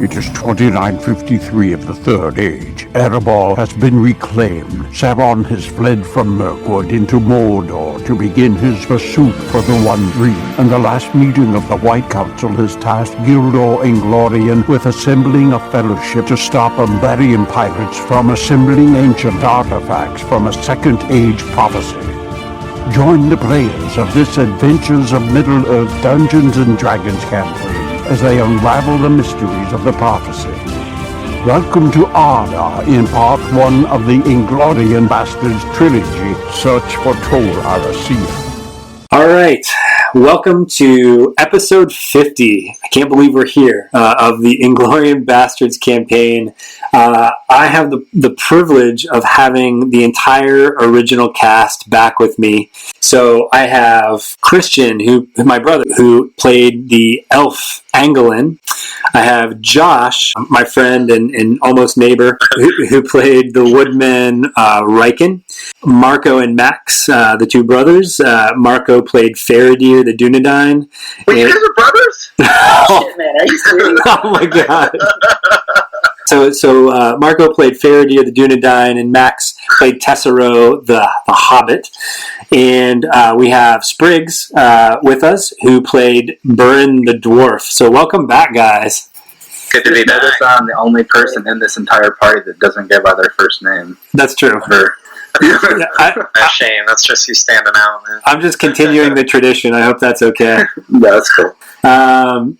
It is 2953 of the Third Age. Erebor has been reclaimed. Sauron has fled from Mirkwood into Mordor to begin his pursuit for the One Ring. And the last meeting of the White Council has tasked Gildor Inglorion with assembling a fellowship to stop Umbarian pirates from assembling ancient artifacts from a Second Age prophecy. Join the players of this Adventures of Middle-earth Dungeons & Dragons campaign as they unravel the mysteries of the prophecy. Welcome to Arda in Part 1 of the Inglorion Bastards trilogy, Search for Eressëa. All right, welcome to episode 50. I can't believe we're here, of the Inglorion Bastards campaign. I have the privilege of having the entire original cast back with me. So I have Christian, my brother, who played the elf Angelin. I have Josh, my friend and almost neighbor, who played the woodman Riken. Marco and Max, the two brothers. Marco played Faradir the Dunedain. Wait, you guys are brothers? Shit, man, are you serious? Oh my god. So Marco played Faradir the Dunedain, and Max played Tessero the Hobbit. And we have Spriggs with us, who played Burin the Dwarf. So welcome back, guys. Good to be back. I'm the only person in this entire party that doesn't go by their first name. That's true. A shame. That's just you standing out, man. I'm just continuing the tradition. I hope that's okay. Yeah, that's cool.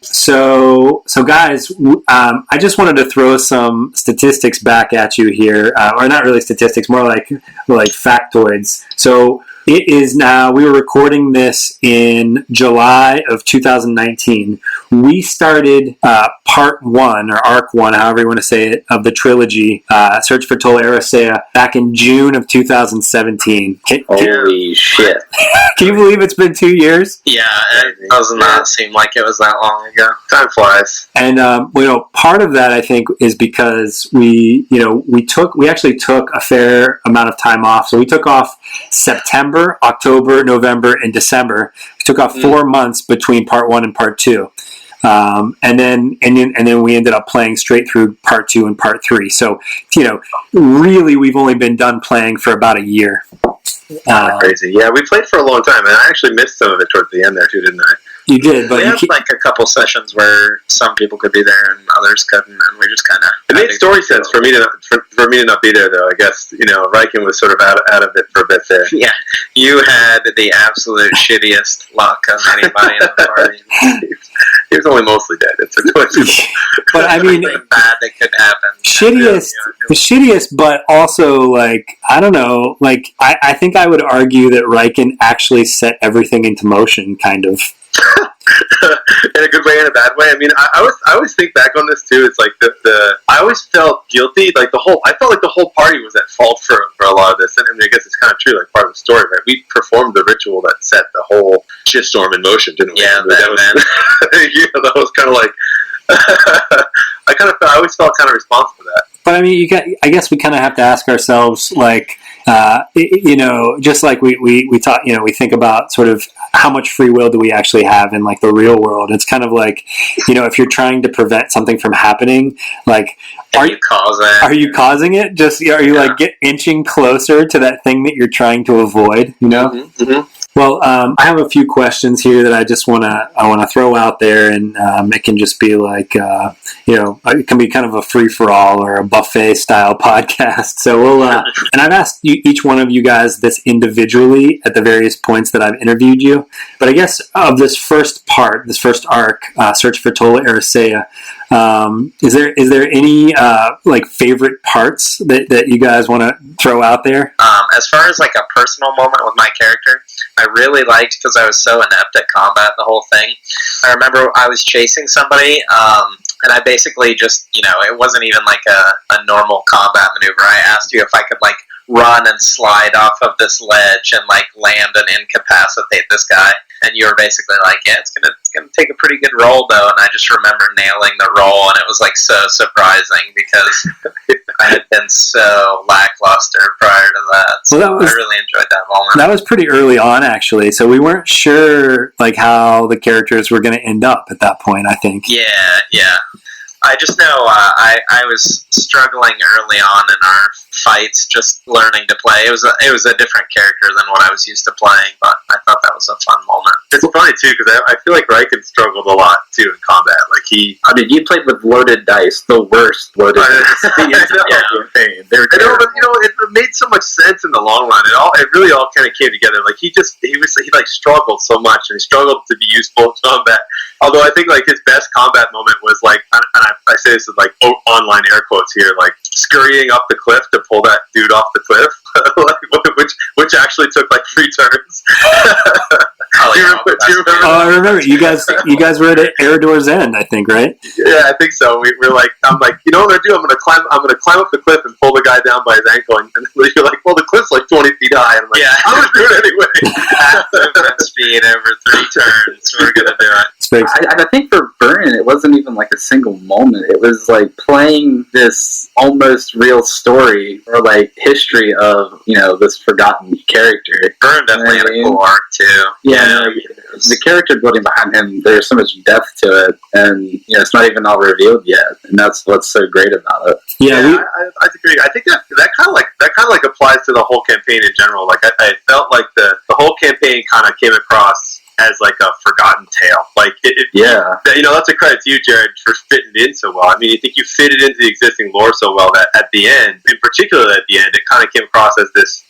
So guys, I just wanted to throw some statistics back at you here, or not really statistics, more like factoids. So it is now, we were recording this in July of 2019. We started part one, or arc one, however you want to say it, of the trilogy, Search for Eressëa, back in June of 2017. Holy shit. Can you believe it's been 2 years? Yeah, it does not seem like it was that long ago. Time flies. And part of that, I think, is because we actually took a fair amount of time off. So we took off September, October, November, and December. We took off 4 months between part one and part two. And then we ended up playing straight through part two and part three. So, really we've only been done playing for about a year. Crazy. Yeah, we played for a long time, and I actually missed some of it towards the end there too, didn't I? You did, but we had like a couple sessions where some people could be there and others couldn't, and we just kind of. It made story sense for me to not be there, though. I guess Riken was sort of out of it for a bit there. Yeah, you had the absolute shittiest luck of anybody in the party. He was only mostly dead. It's a but I mean, bad that could happen. Shittiest, but also I don't know. I think I would argue that Riken actually set everything into motion, kind of. In a good way and a bad way. I mean, I always think back on this too. It's like I always felt guilty. I felt like the whole party was at fault for a lot of this. And I mean, I guess it's kind of true. Like part of the story, right? We performed the ritual that set the whole shitstorm in motion, didn't we? Yeah, that was kind of like. I always felt kind of responsible for that. But I mean, I guess we kind of have to ask ourselves, just like we thought, we think about sort of how much free will do we actually have in the real world. It's kind of like, if you're trying to prevent something from happening, are you causing it? Just are you get inching closer to that thing that you're trying to avoid? Mm-hmm. Mm-hmm. Well, I have a few questions here that I just want to throw out there, and it can just be it can be kind of a free for all or a buffet style podcast. So we'll and I've asked each one of you guys this individually at the various points that I've interviewed you. But I guess of this first arc, Search for Eressëa, is there any favorite parts that you guys want to throw out there? As far as a personal moment with my character, I really liked, because I was so inept at combat the whole thing. I remember I was chasing somebody, and I basically just, it wasn't even a normal combat maneuver. I asked you if I could run and slide off of this ledge and land and incapacitate this guy. And you were basically yeah, it's gonna take a pretty good roll though. And I just remember nailing the roll, and it was so surprising because I had been so lackluster prior to that. So I really enjoyed that moment. That was pretty early on, actually. So we weren't sure how the characters were going to end up at that point, I think. Yeah. I just know I was struggling early on in our fights, just learning to play. It was a different character than what I was used to playing, but I thought that was a fun moment. It's funny too because I feel like Riken struggled a lot too in combat. Like you played with loaded dice, the worst loaded dice. Campaign. But it made so much sense in the long run. It really all kind of came together. Like he like struggled so much, and he struggled to be useful in combat. Although I think like his best combat moment was like, and I say this with like online air quotes here, like scurrying up the cliff to pull that dude off the cliff, which actually took like 3 turns. Do you remember? Oh, I remember. You guys were at Eredor's End, I think, right? Yeah, I think so. We're like, I'm like, you know what I'm gonna do? I'm gonna climb up the cliff and pull the guy down by his ankle, and you're like, well, the cliff's like 20 feet high. And I'm like, I'm gonna do it anyway. Half movement speed over 3 turns. We're gonna do it. I think for Vernon, it wasn't even like a single moment. It was like playing this almost real story or like history of this forgotten character. Vernon definitely had a cool arc too. Yeah, the character building behind him, there's so much depth to it, and it's not even all revealed yet, and that's what's so great about it. Yeah, I agree. I think that kind of like applies to the whole campaign in general. Like I felt like the whole campaign kind of came across as like a forgotten tale. Like that's a credit to you, Jared, for fitting it in so well. I mean, I think you fitted into the existing lore so well that at the end, in particular at the end, it kind of came across as this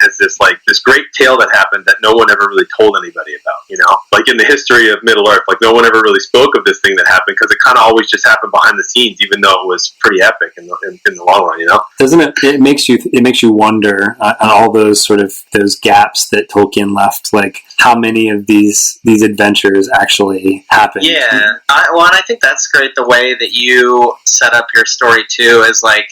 great tale that happened that no one ever really told anybody about. Like in the history of Middle Earth, like no one ever really spoke of this thing that happened because it kind of always just happened behind the scenes, even though it was pretty epic in the long run. Doesn't it? It makes you wonder on all those those gaps that Tolkien left, like how many of these adventures actually happen. Yeah, and I think that's great. The way that you set up your story too is like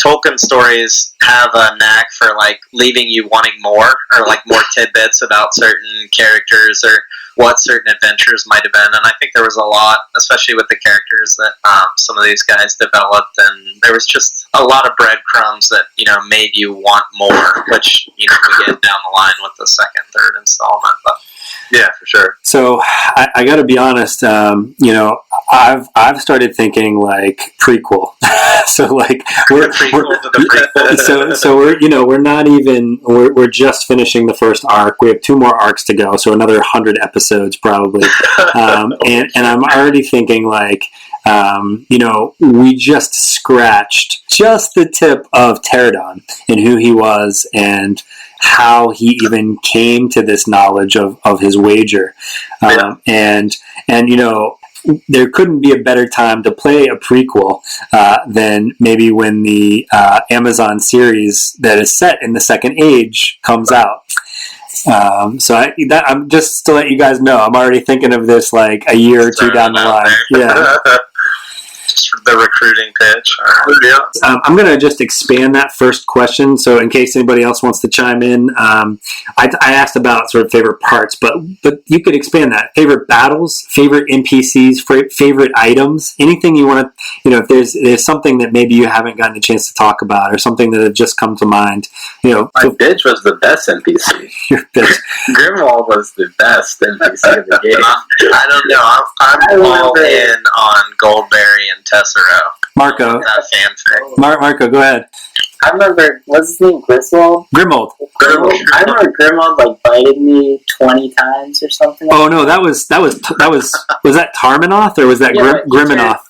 Tolkien stories have a knack for like leaving you wanting more, or like more tidbits about certain characters or what certain adventures might have been. And I think there was a lot, especially with the characters that some of these guys developed, and there was just a lot of breadcrumbs that made you want more, which we get down the line with the second, third installment. But yeah, for sure. So I got to be honest. I've started thinking like prequel. So like we're we're just finishing the first arc. We have 2 more arcs to go, so another 100 episodes probably. And I'm already thinking like, we just scratched just the tip of Pterodon and who he was and how he even came to this knowledge of his wager. And there couldn't be a better time to play a prequel than maybe when the Amazon series that is set in the Second Age comes out. I'm just to let you guys know, I'm already thinking of this like a year or 2 down the line. Yeah. Just the recruiting pitch. I'm going to just expand that first question. So in case anybody else wants to chime in, I asked about sort of favorite parts, but you could expand that. Favorite battles, favorite NPCs, favorite items, anything you want to, if there's something that maybe you haven't gotten a chance to talk about or something that had just come to mind. My bitch was the best NPC. Your bitch. Grimwald was the best NPC of the game. I don't know. I'm all in on Goldberry and Tessero. Marco. Fanfic. Marco, go ahead. I remember, what's his name? Griswold? Grimwald. I remember Grimwald like bited me 20 times or something. Oh no, that was was that Tarminoth or was that Griminoth?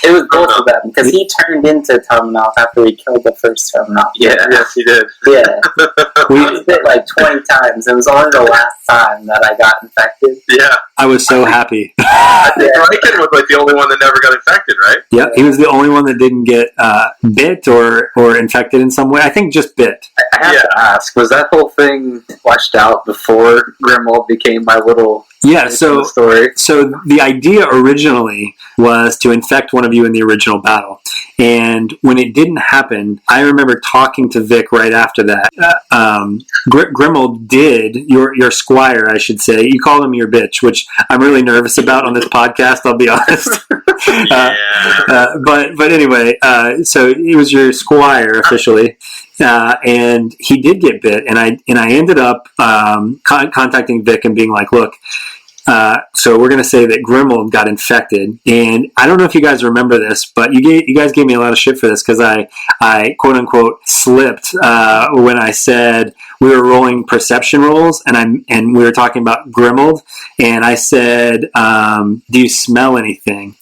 It was both of them, because he turned into Tarminoth after we killed the first Tarminoth. Yeah, yes, he did. Yeah. I was bit like 20 times. It was only the last time that I got infected. Yeah. I was so happy. I think Riken was like the only one that never got infected, right? Yeah, he was the only one that didn't get bit or infected in some way. I think just bit. I have to ask, was that whole thing fleshed out before Grimwald became my little... Yeah, so the idea originally was to infect one of you in the original battle. And when it didn't happen, I remember talking to Vic right after that. Grimwald did, your squire, I should say. You called him your bitch, which I'm really nervous about on this podcast, I'll be honest. But anyway, so he was your squire officially. And he did get bit, and I ended up contacting Vic and being like, look, So we're going to say that Grimold got infected, and I don't know if you guys remember this, but you guys gave me a lot of shit for this because I quote unquote slipped when I said we were rolling perception rolls, and we were talking about Grimold, and I said, "Do you smell anything?"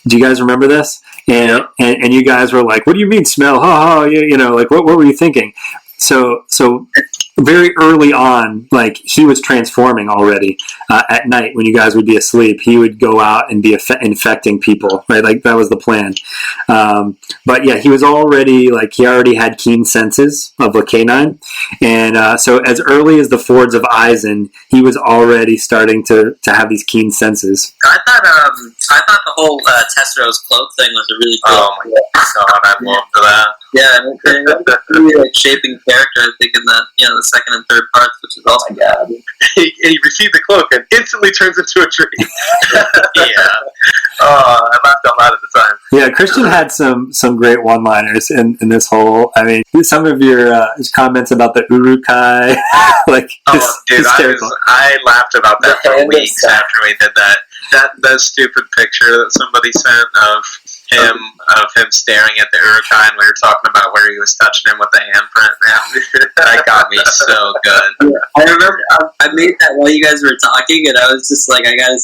Do you guys remember this? And you guys were like, "What do you mean smell? Ha ha!" Like what were you thinking? So very early on, like he was transforming already at night when you guys would be asleep. He would go out and be infecting people, right? Like that was the plan. But yeah, he was already he already had keen senses of a canine, and so as early as the Fords of Eisen, he was already starting to have these keen senses. I thought the whole Tessero's cloak thing was a really cool. Oh my god, I loved that. Yeah, and it really shaping character, I think, in the second and third parts, which is also god. He received the cloak and instantly turns into a tree. Yeah. I laughed out loud at the time. Yeah, Christian had some great one-liners in this whole. I mean, some of your comments about the Urukai, hysterical. I laughed about that for weeks after we did that. That stupid picture that somebody sent of him staring at the Urukai, and we were talking about where he was touching him with the handprint. Man, that got me so good. I remember I made that while you guys were talking, and I was just like, I gotta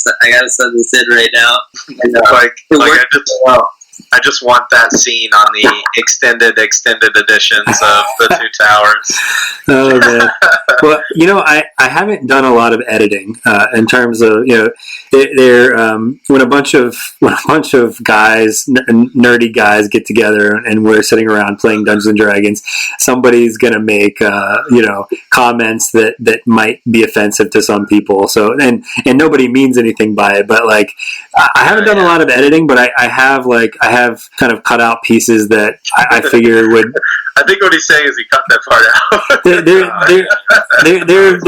send this in right now. And, I just want that scene on the extended editions of the Two Towers. Oh man! Well, I haven't done a lot of editing in terms of when a bunch of guys, nerdy guys, get together and we're sitting around playing Dungeons and Dragons. Somebody's gonna make comments that might be offensive to some people. So and nobody means anything by it, but I haven't done a lot of editing, but I have kind of cut out pieces that I figure would. I think what he's saying is he cut that part out.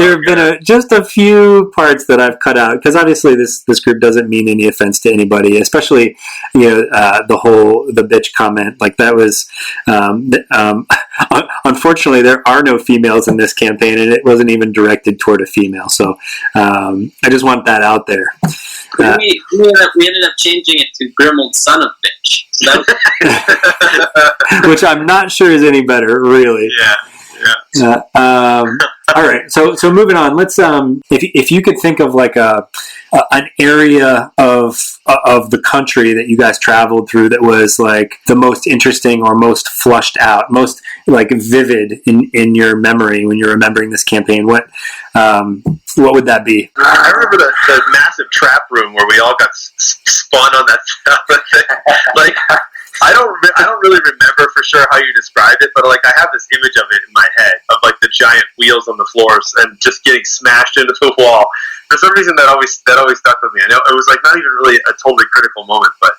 there have been just a few parts that I've cut out because obviously this group doesn't mean any offense to anybody, especially the bitch comment. Like that was unfortunately there are no females in this campaign, and it wasn't even directed toward a female. So I just want that out there. We ended up changing it to Grimold, son of bitch. So that which I'm not sure is any better, really. Yeah. All right. So moving on. Let's if you could think of an area of the country that you guys traveled through that was the most interesting or most flushed out, most vivid in your memory when you're remembering this campaign. What would that be? I remember the massive trap room where we all got spun on that thing. I don't really remember for sure how you described it, but I have this image of it in my head of the giant wheels on the floors and just getting smashed into the wall. For some reason that always stuck with me. I know it was not even really a totally critical moment, but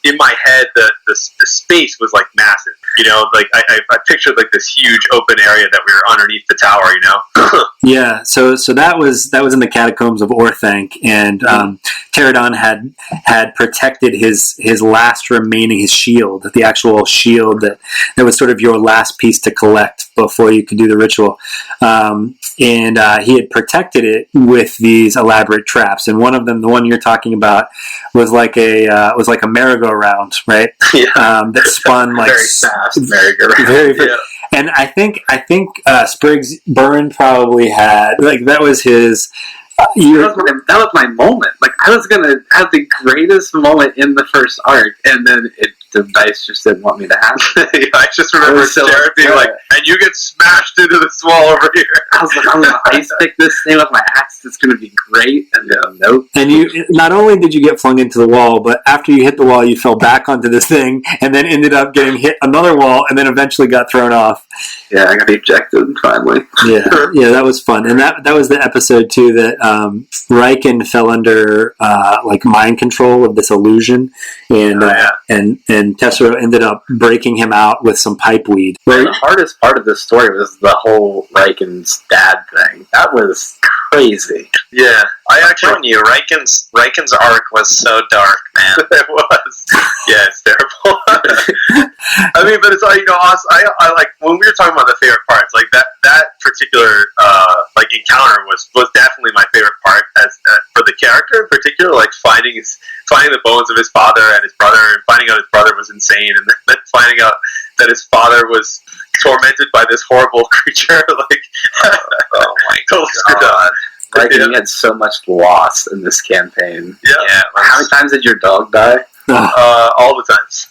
in my head the space was massive. I pictured this huge open area that we were underneath the tower. Yeah. So that was in the catacombs of Orthanc, and Pterodon had protected his last remaining, his shield, the actual shield that was sort of your last piece to collect before you could do the ritual. And he had protected it with these elaborate traps, and one of them, the one you're talking about, was like a merry-go-round, right? Yeah. That spun very fast merry-go-round. Very fast. Yeah. And I think Spriggs Byrne probably had that was his. That was my moment. I was gonna have the greatest moment in the first arc, and then the dice just didn't want me to have it. I just remember Sarah being and you get smashed into this wall over here. I was I'm gonna ice pick this thing with my axe. It's gonna be great. And nope. And you not only did you get flung into the wall, but after you hit the wall, you fell back onto this thing, and then ended up getting hit another wall, and then eventually got thrown off. Yeah, I got ejected finally. Yeah, that was fun, and that was the episode too that Riken fell under mind control of this illusion, and Tessero ended up breaking him out with some pipe weed. The hardest part of this story was the whole Riken's dad thing. That was crazy. Yeah, I'm telling you, Riken's arc was so dark, man. It was. Yeah, it's terrible. I mean, but it's like, honestly, I like when we were talking about the favorite parts, like that particular like encounter was definitely my favorite part as for the character in particular, like finding the bones of his father and his brother, and finding out his brother was insane, and then finding out that his father was tormented by this horrible creature. Like, oh my god! Like, you had so much loss in this campaign. Yeah. How many times did your dog die? All the times.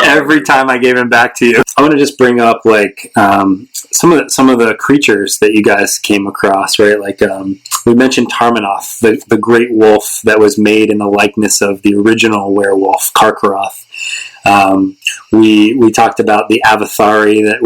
Every time I gave him back to you. I want to just bring up like some of the creatures that you guys came across, right? Like we mentioned Tarmanoth, the great wolf that was made in the likeness of the original werewolf, Karkaroth. We talked about the Avathari that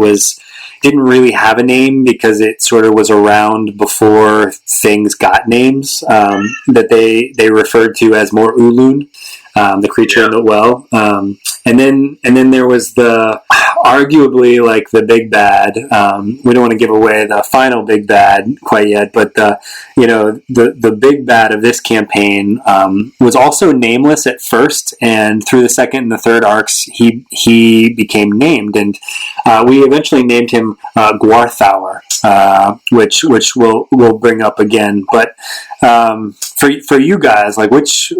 didn't really have a name because it sort of was around before things got names, that they referred to as more Ulun. The creature in the well, and then there was the arguably like the big bad. We don't want to give away the final big bad quite yet, but the big bad of this campaign was also nameless at first, and through the second and the third arcs, he became named, and we eventually named him Gwarthour, which we'll bring up again, but. For you guys, like which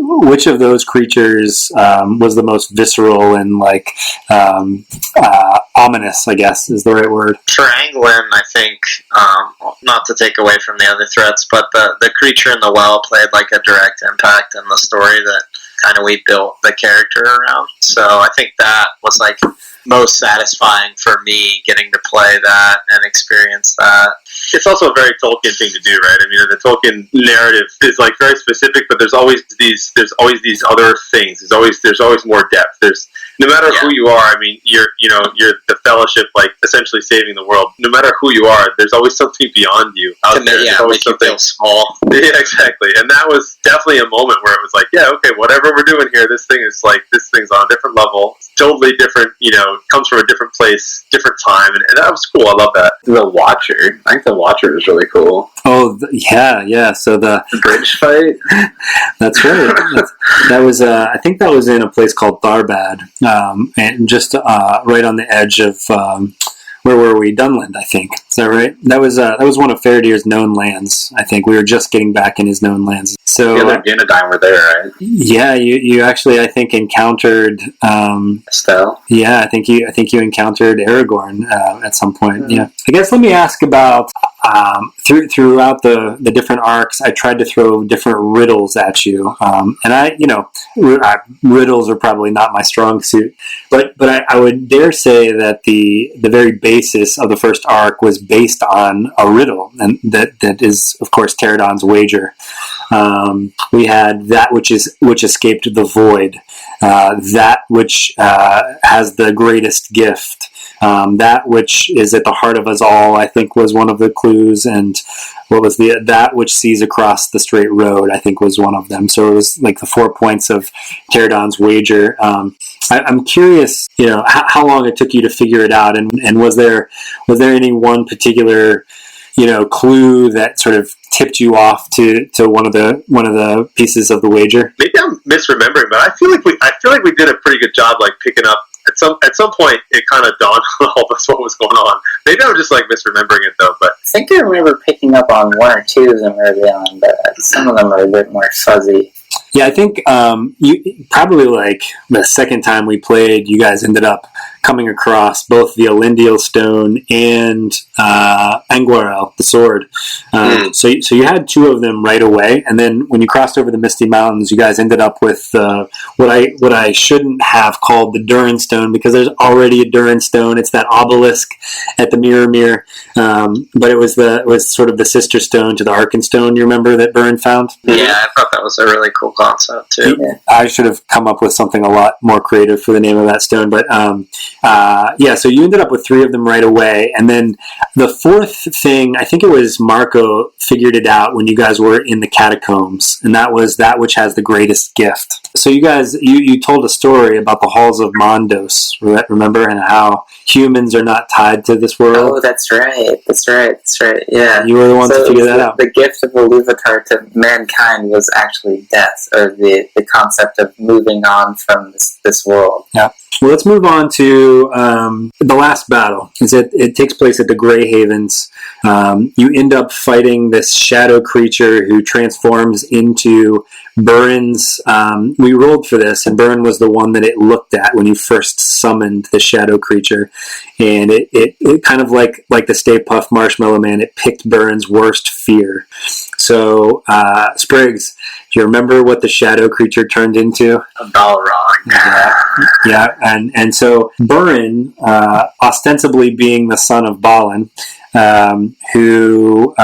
of those creatures was the most visceral and like ominous, I guess is the right word. For Anglin, I think, not to take away from the other threats, but the creature in the well played like a direct impact in the story that kind of we built the character around. So I think that was like most satisfying for me, getting to play that and experience that. It's also a very Tolkien thing to do, right? I mean, the Tolkien narrative is like very specific, but there's always these other things. There's always more depth. No matter who you are. I mean, you're the Fellowship, like essentially saving the world. No matter who you are, there's always something beyond you out there. Yeah, make you feel small. Yeah, exactly. And that was definitely a moment where it was like, yeah, okay, whatever we're doing here, this thing's on a different level, totally different. Comes from a different place, different time, and that was cool. I love that. The Watcher. I think the Watcher is really cool. Oh, yeah. So the bridge fight. That's right. That was. I think that was in a place called Tharbad, and just right on the edge of. Where were we? Dunland, I think. Is that right? That was one of Faradyr's known lands. I think we were just getting back in his known lands. So the other Dunedain were there, right? Yeah, you actually I think encountered Estelle. Yeah, I think you encountered Aragorn at some point. Mm-hmm. Yeah, I guess let me ask about throughout the different arcs. I tried to throw different riddles at you, and riddles are probably not my strong suit, but I would dare say that the very basis of the first arc was based on a riddle, and that is of course Pterodon's wager. We had that which escaped the void, that which has the greatest gift, that which is at the heart of us all, I think was one of the clues, and what was that which sees across the straight road, I think was one of them. So it was like the 4 points of Pterodon's wager. I'm curious, how long it took you to figure it out, and was there any one particular clue that sort of tipped you off to one of the pieces of the wager? Maybe I'm misremembering, but I feel like we did a pretty good job, like picking up at some point. It kind of dawned on all of us what was going on. Maybe I'm just like misremembering it though. But I think I remember picking up on one or two of them early on, but some of them are a bit more fuzzy. Yeah, I think you probably like the second time we played, you guys ended up coming across both the Elendil stone and Angwarel, the sword. So you had two of them right away, and then when you crossed over the Misty Mountains, you guys ended up with what I shouldn't have called the Durin stone, because there's already a Durin stone. It's that obelisk at the Mirror, but it was sort of the sister stone to the Arkenstone. You remember that Burin found? Yeah, I thought that was a really cool concept too. I should have come up with something a lot more creative for the name of that stone, but so you ended up with three of them right away, and then the fourth thing, I think it was Marco figured it out when you guys were in the catacombs, and that was that which has the greatest gift. So you guys, you told a story about the halls of Mondos, remember, and how humans are not tied to this world. Oh, that's right. Yeah, you were the one to figure that out. The gift of Iluvatar to mankind was actually death, or the concept of moving on from this this world. Yeah. Well, let's move on to the last battle. It takes place at the Grey Havens. You end up fighting this shadow creature who transforms into Burin's. We rolled for this, and Burin was the one that it looked at when you first summoned the shadow creature, and it kind of like the Stay Puft Marshmallow Man. It picked Burin's worst fear. So, Spriggs, do you remember what the shadow creature turned into? A Balrog. Yeah, and so Burin, ostensibly being the son of Balin, who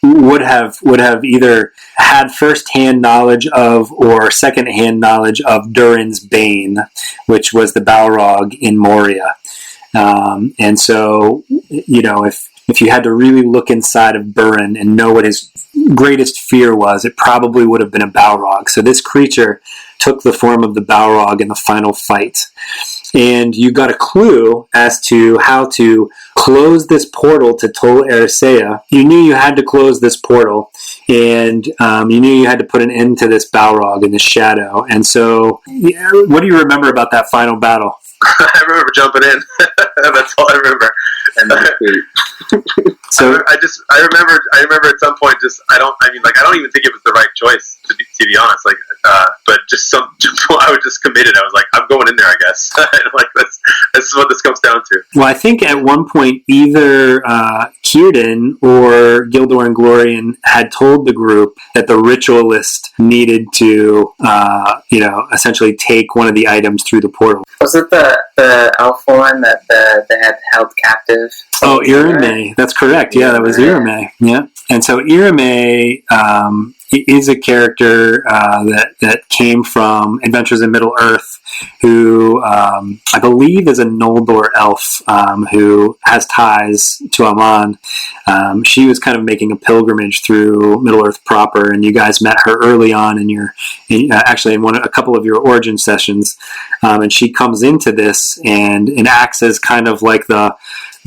would have either had first-hand knowledge of or second-hand knowledge of Durin's Bane, which was the Balrog in Moria. And so, if you had to really look inside of Burin and know what his greatest fear was, it probably would have been a Balrog. So this creature took the form of the Balrog in the final fight. And you got a clue as to how to close this portal to Tol Eressëa. You knew you had to close this portal, and you knew you had to put an end to this Balrog in the shadow. And so, what do you remember about that final battle? I remember jumping in. That's all I remember. And So I remember at some point I don't even think it was the right choice to be honest. But I was just committed. I was like, I'm going in there, I guess. Like this is what this comes down to. Well, I think at one point either Círdan or Gildor and Inglorion had told the group that the ritualist needed to, essentially take one of the items through the portal. Was it the elf one that they had held captive? Oh, Irame. That's correct. Yeah, that was Irame. Yeah. And so Irame is a character that came from Adventures in Middle-earth, who I believe is a Noldor elf who has ties to Aman. She was kind of making a pilgrimage through Middle-earth proper, and you guys met her early on in a couple of your origin sessions, and she comes into this and acts as kind of like the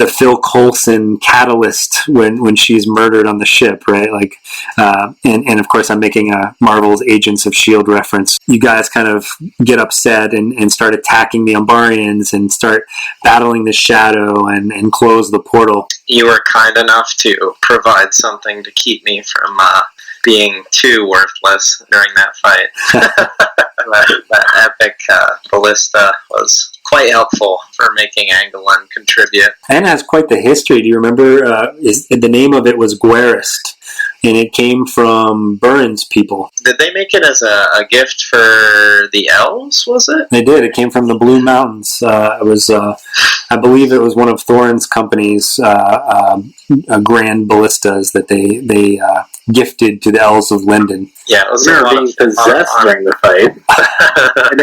Phil Coulson catalyst when she's murdered on the ship, right? And of course I'm making a Marvel's Agents of S.H.I.E.L.D. reference. You guys kind of get upset and start attacking the Umbarians and start battling the shadow and close the portal. You were kind enough to provide something to keep me from being too worthless during that fight. That epic ballista was quite helpful for making Angelin contribute. And has quite the history. Do you remember? The name of it was Guerist, and it came from Burin's people. Did they make it as a gift for the elves, was it? They did. It came from the Blue Mountains. It was, I believe it was one of Thorin's company's grand ballistas that they gifted to the elves of Linden. Yeah, it was being possessed during the fight.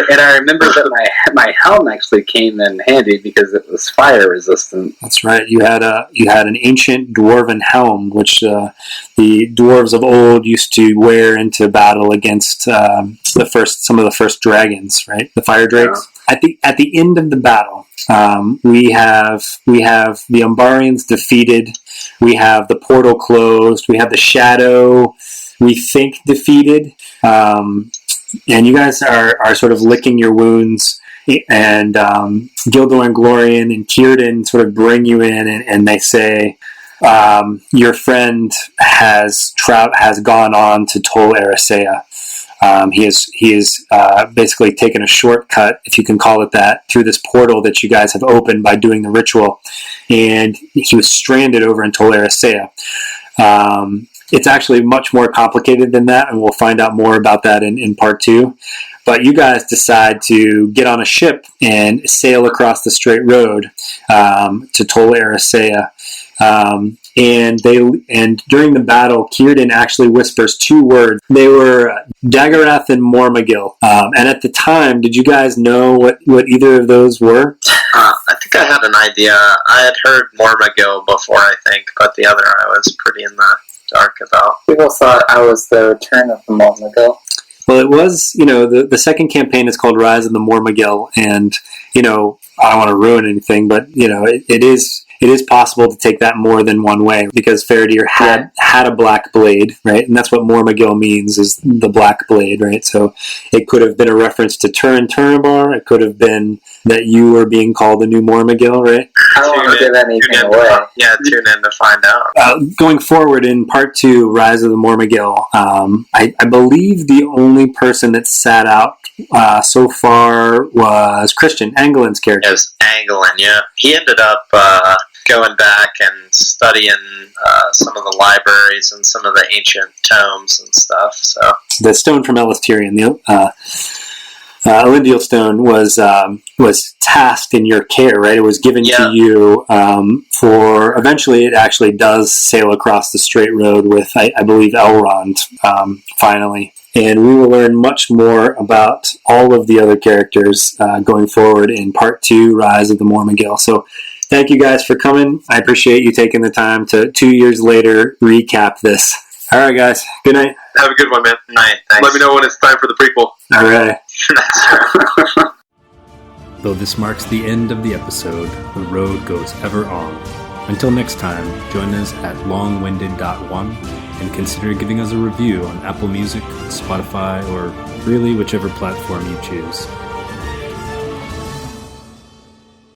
and I remember that my helm actually came in handy because it was fire resistant. That's right. You had an ancient dwarven helm, which the dwarves of old used to wear into battle against some of the first dragons, right? The fire drakes. Yeah. At the end of the battle, we have the Umbarians defeated. We have the portal closed. We have the shadow, we think, defeated. And you guys are sort of licking your wounds. And Gildor and Inglorion and Círdan sort of bring you in, and they say, your friend has gone on to Tol Eressëa. He is basically taken a shortcut, if you can call it that, through this portal that you guys have opened by doing the ritual, and he was stranded over in Tol Eressëa. It's actually much more complicated than that, and we'll find out more about that in part 2. But you guys decide to get on a ship and sail across the straight road to Tol Eressëa. And during the battle, Círdan actually whispers 2 words. They were Dagarath and Mormagil. And at the time, did you guys know what either of those were? I think I had an idea. I had heard Mormagil before, I think, but the other I was pretty in the dark about. People thought I was the return of the Mormagil. Well, it was, the second campaign is called Rise of the Mormagil, and, I don't want to ruin anything, but, it it is possible to take that more than one way, because Faradir had a black blade, right? And that's what Mormagil means, is the black blade, right? So it could have been a reference to Turin Turnabar. It could have been that you were being called the new Mormagil, right? I don't want to give anything away. Yeah, tune in to find out. Going forward in part 2, Rise of the Mormagil, I believe the only person that sat out so far was Christian, Angelin's character. It was Anglin, yeah. He ended up going back and studying some of the libraries and some of the ancient tomes and stuff. So the stone from Elistirion, the Elindial stone, was tasked in your care, right? It was given to you for, eventually it actually does sail across the straight road with, I believe, Elrond, finally. And we will learn much more about all of the other characters going forward in part 2, Rise of the Mormagil. So thank you guys for coming. I appreciate you taking the time to 2 years later recap this. All right, guys. Good night. Have a good one, man. Night. Thanks. Let me know when it's time for the prequel. All right. That's right. Though this marks the end of the episode, the road goes ever on. Until next time, join us at longwinded.one and consider giving us a review on Apple Music, Spotify, or really whichever platform you choose.